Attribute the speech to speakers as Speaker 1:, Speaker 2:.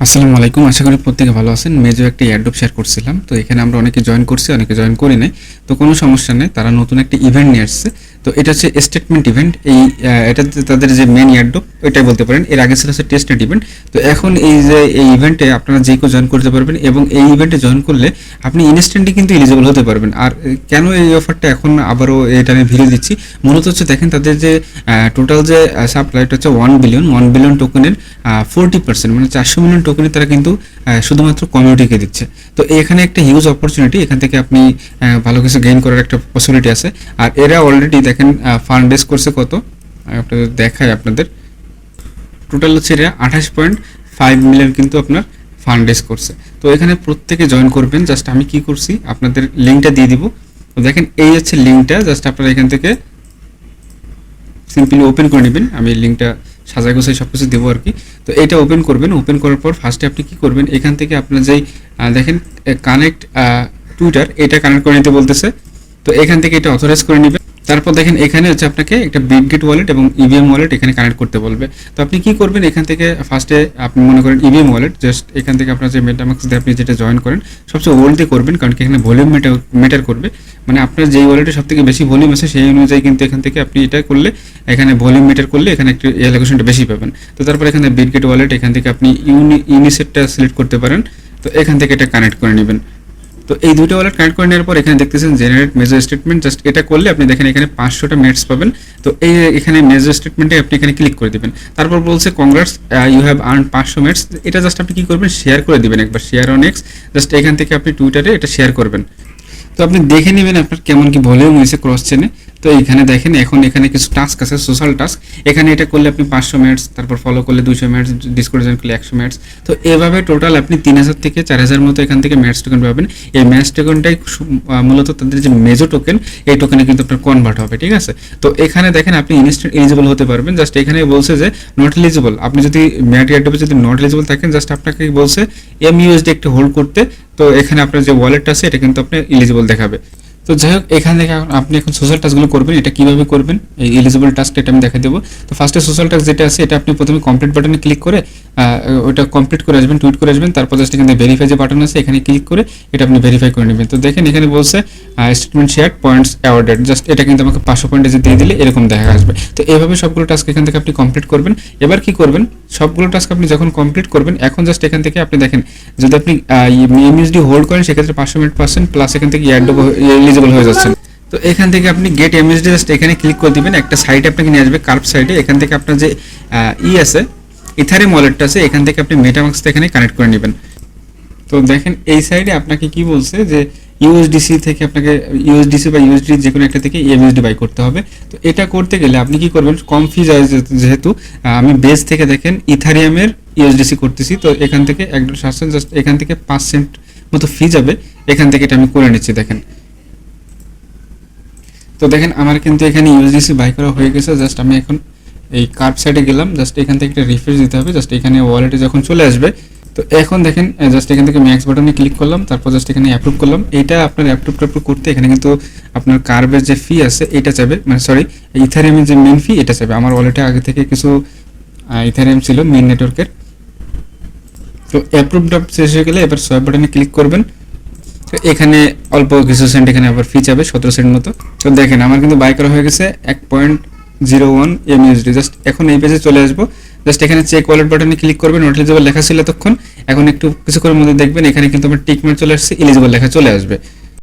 Speaker 1: আসসালামু আলাইকুম, আশা করি প্রত্যেকে ভালো আছেন। মেজো একটা এয়ারড্রপ শেয়ার করছিলাম, তো এখানে আমরা অনেকে জয়েন করছি, অনেকে জয়েন করি নাই। তো কোনো সমস্যা নেই, তারা নতুন একটা ইভেন্ট নিয়ে আসছে। তো এটা হচ্ছে স্টেটমেন্ট ইভেন্ট। এটা তাদের যে মেন এয়ারড্রপ ওইটাই বলতে পারেন। এর আগে ছিল হচ্ছে টেস্টনেট ইভেন্ট। তো এখন এই যে এই ইভেন্টে আপনারা যে কেউ জয়েন করতে পারবেন, এবং এই ইভেন্টে জয়েন করলে আপনি ইনস্ট্যান্টলি কিন্তু এলিজিবল হতে পারবেন। আর কেন এই অফারটা এখন আবারও এটা নিয়ে ভিডিও দিচ্ছি, মূলত হচ্ছে দেখেন তাদের যে টোটাল যে সাপ্লাই হচ্ছে 1 বিলিয়ন টোকেনের 40%, মানে 400 মিলিয়ন টোকেনে তারা কিন্তু শুধুমাত্র কমিউনিটিকে দিচ্ছে। তো এখানে একটা হিউজ অপরচুনিটি, এখান থেকে আপনি ভালো কিছু গেইন করার একটা পসিবিলিটি আছে। আর এরা অলরেডি দেখেন ফান্ড রেজ করছে কত, আপনাদের দেখায়। আপনাদের টোটাল হচ্ছে এরা 28.5 মিলিয়ন কিন্তু আপনার ফান্ড রেজ করছে। তো এখানে প্রত্যেকে জয়েন করবেন। জাস্ট আমি কি করছি, আপনাদের লিঙ্কটা দিয়ে দিব। তো দেখেন এই হচ্ছে লিঙ্কটা, জাস্ট আপনারা এখান থেকে সিম্পলি ওপেন করে নেবেন। আমি লিঙ্কটা সাজাই গোছাই সব কিছু দেবো আর কি। তো এটা ওপেন করবেন। ওপেন করার পর ফার্স্টে আপনি কি করবেন, এখান থেকে আপনার যেই দেখেন কানেক্ট টুইটার, এটা কানেক্ট করে নিতে বলতেছে। তো এখান থেকে এটা অথরাইজ করে নেবেন। তারপর দেখেন এখানে হচ্ছে আপনাকে একটা বিটগেট ওয়ালেট এবং ইভিএম ওয়ালেট এখানে কানেক্ট করতে বলবে। তো আপনি কি করবেন, এখান থেকে ফার্স্টে আপনি মনে করেন ইভিএম ওয়ালেট, জাস্ট এখান থেকে আপনার যে মেটামাক্স দিয়ে আপনি যেটা জয়েন করেন সবচেয়ে ওল্ডে করবেন, কারণ কি এখানে ভলিউম ম্যাটার করবে। মানে আপনার যেই ওয়ালেটে সব থেকে বেশি ভলিউম আছে সেই অনুযায়ী কিন্তু এখান থেকে আপনি এটা করলে, এখানে ভলিউম ম্যাটার করলে এখানে একটু অ্যালোকেশনটা বেশি পাবেন। তো তারপর এখানে বিটগেট ওয়ালেট, এখান থেকে আপনি ইউনিসেটটা সিলেক্ট করতে পারেন। তো এখান থেকে এটা কানেক্ট করে নেবেন। তো এই দুটো ওয়ালেট কানেক্ট করে নেওয়ার পর এখানে দেখতেছেন জেনারেট মেজর স্টেটমেন্ট, জাস্ট এটা করলে আপনি দেখেন এখানে 500টা মেটস পাবেন। তো এই এখানে মেজর স্টেটমেন্টে আপনি এখানে ক্লিক করে দিবেন। তারপর বলছে congrats you have earn 500 mates. এটা জাস্ট আপনি কি করবেন, শেয়ার করে দিবেন একবার, শেয়ার অন এক্স। জাস্ট এখান থেকে আপনি টুইটারে এটা শেয়ার করবেন। তো আপনি দেখে নেবেন আপনার কেমন কি ভলিউম হয়েছে ক্রস চেনে। তো এইখানে দেখেন এখন এখানে কিছু টাস্ক আছে, সোশ্যাল টাস্ক। এখানে এটা করলে আপনি 500 মিনিটস, তারপর ফলো করলে 200 মিনিটস, ডিসকর্ড জয়েন করলে 100 মিনিটস। তো এভাবে টোটাল আপনি 3000 থেকে 4000 মতো এখান থেকে ম্যাচ টোকেন পাবেন। এই ম্যাচ টোকেনটাই মূলত তাদের যে মেজো টোকেন, এই টোকেনে কিন্তু আপনার কনভার্ট হবে, ঠিক আছে। তো এখানে দেখেন আপনি ইনস্ট্যান্ট এলিজিবল হতে পারবেন। জাস্ট এখানে বলছে যে নট এলিজিবল, আপনি যদি ম্যাট এয়ারড্রপে যদি নট এলিজিবল থাকেন, জাস্ট আপনাকে বলছে MUSD একটু হোল্ড করতে। তো এখানে আপনার যে ওয়ালেটটা আছে এটা কিন্তু আপনি এলিজিবল দেখাবে। তো যাই হোক, এখান থেকে আপনি এখন সোশ্যাল টাস্কগুলো করবেন। এটা কীভাবে করবেন, এই এলিজিবল টাস্কটা এটা আমি দেখা দেবো। তো ফার্স্টে সোশ্যাল টাস্ক যেটা আছে এটা আপনি প্রথমে কমপ্লিট বাটনে ক্লিক করে ওটা কমপ্লিট করে আসবেন, টুইট করে আসবেন। তারপর জাস্ট এখানে ভেরিফাই যে বাটন আছে এখানে ক্লিক করে এটা আপনি ভেরিফাই করে নেবেন। তো দেখেন এখানে বলছে statement share points awarded, just এটা কিন্তু আমাকে 500 পয়েন্টে দিয়ে দিলে এরকম দেখা আসবে। তো এইভাবে সবগুলো টাস্ক এখান থেকে আপনি কমপ্লিট করবেন। এবার কি করবেন, সবগুলো টাস্ক আপনি যখন কমপ্লিট করবেন, এখন জাস্ট এখান থেকে আপনি দেখেন যদি আপনি MUSD হোল্ড করেন সেক্ষেত্রে 500 মিনিট পাচ্ছেন, প্লাস এখান থেকে এয়ারড্রপ এলিজিবল হয়ে যাচ্ছেন। তো এখান থেকে আপনি গেট MUSD জাস্ট এখানে ক্লিক করে দিবেন। একটা সাইটে আপনাকে নিয়ে আসবে, কার্ভ সাইটে। এখান থেকে আপনার যে আছে ইথারিয়াম ওয়ালেটটা আছে, এখান থেকে আপনি মেটামাক্সটা এখানে কানেক্ট করে নেবেন। তো দেখেন এই সাইডে আপনাকে কি বলছে যে ইউএসডিসি থেকে আপনাকে ইউএসডিসি বা ইউএসডি যে কোনো একটা থেকে MUSD বাই করতে হবে। তো এটা করতে গেলে আপনি কি করবেন, কম ফি যায়, যেহেতু আমি বেস থেকে দেখেন ইথারিয়ামের ইউএসডিসি করতেছি। তো এখান থেকে $1 জাস্ট এখান থেকে 5 সেন্ট মতো ফি যাবে। এখান থেকে এটা আমি করে নিচ্ছি দেখেন। তো দেখেন আমার কিন্তু এখানে ইউএসডিসি বাই করা হয়ে গেছে। জাস্ট আমি এখন এই কার্ভ সাইডে গেলাম, জাস্ট এখান থেকে একটা রিফ্রেশ দিতে হবে। জাস্ট এখানে ওয়ালেটে যখন চলে আসবে, তো এখন দেখেন জাস্ট এখান থেকে ম্যাক্স বাটনে ক্লিক করলাম, তারপর জাস্ট এখানে অ্যাপ্রুভ করলাম। এইটা আপনার অ্যাপ্রুভ করতে এখানে কিন্তু আপনার কার্ভের যে ফি আছে এটা চাবে, মানে সরি ইথারিয়ামের যে মেন ফি এটা চাবে। আমার ওয়ালেটে আগে থেকে কিছু ইথারিয়াম ছিল মেন নেটওয়ার্কের। তো অ্যাপ্রুভটা শেষ হয়ে গেলে এবার সোয়াইপ বাটনে ক্লিক করবেন। তো এখানে অল্প কিছু সেন্ট এখানে আবার ফি যাবে, 17 সেন্ট মতো। তো দেখেন আমার কিন্তু বাই করা হয়ে গেছে 1.01 MUSD। জাস্ট এখন এই পেজে চলে আসবো। জাস্ট এখানে চেক ওয়ালেট বাটনে ক্লিক করবেন, নট এলিজিবল লেখা ছিল তখন। এখন একটু কিছুক্ষণের মধ্যে দেখবেন এখানে কিন্তু আমার টিক মার্ক চলে আসছে, এলিজিবল লেখা চলে আসবে।